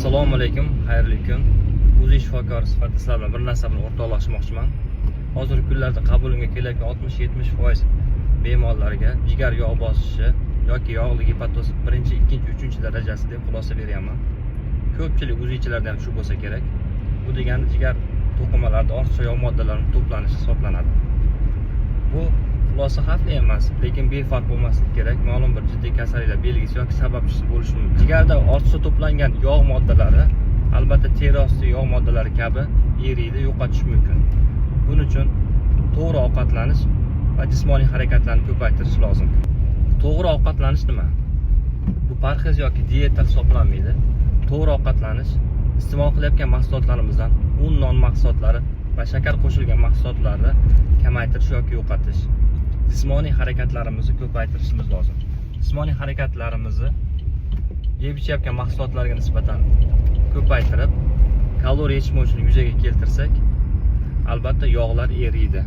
Assalomu alaykum, xayrli kun. O'zi shifokor sifatida sizlar bilan bir narsa bilan o'rtoqlashmoqchiman. Hozirgi kunlarda qabulimga kelayotgan 60-70% bemorlarga jigar yog' bosishi yoki yog'li gepatoz 1-, 2-, 3 darajasi deb xulosa beryapman. Ko'pchilik o'zichilarda ham shu bo'lsa kerak. Bu degani jigar to'qimalarida ortiqcha yog' moddalarining to'planishi hisoblanadi. Bu xulosa xavfli emas, lekin befarq bo'lmaslik kerak. Ma'lum bir jiddiy kasalliklar belgisi yoki sababchisi bo'lishi mumkin. Jigarda ortiqcha to'plangan yog' moddalari albatta teri osti yog' moddalari kabi eriydi, yo'qotish mumkin. Buning uchun to'g'ri ovqatlanish va jismoniy harakatlarni ko'paytirish lozim. To'g'ri ovqatlanish nima? Bu parhez yoki dieta hisoblanmaydi. To'g'ri ovqatlanish iste'mol qilayotgan mahsulotlarimizdan un, non mahsulotlari va shakar qo'shilgan mahsulotlarni kamaytirish yoki yo'qotish. Jismoniy harakatlarimizni ko'paytirishimiz lozim. Jismoniy harakatlarimizni yeb ichayotgan mahsulotlarga nisbatan ko'paytirib, kaloriya yetishmovchiligini yuzaga keltirsak, albatta yog'lar eriydi.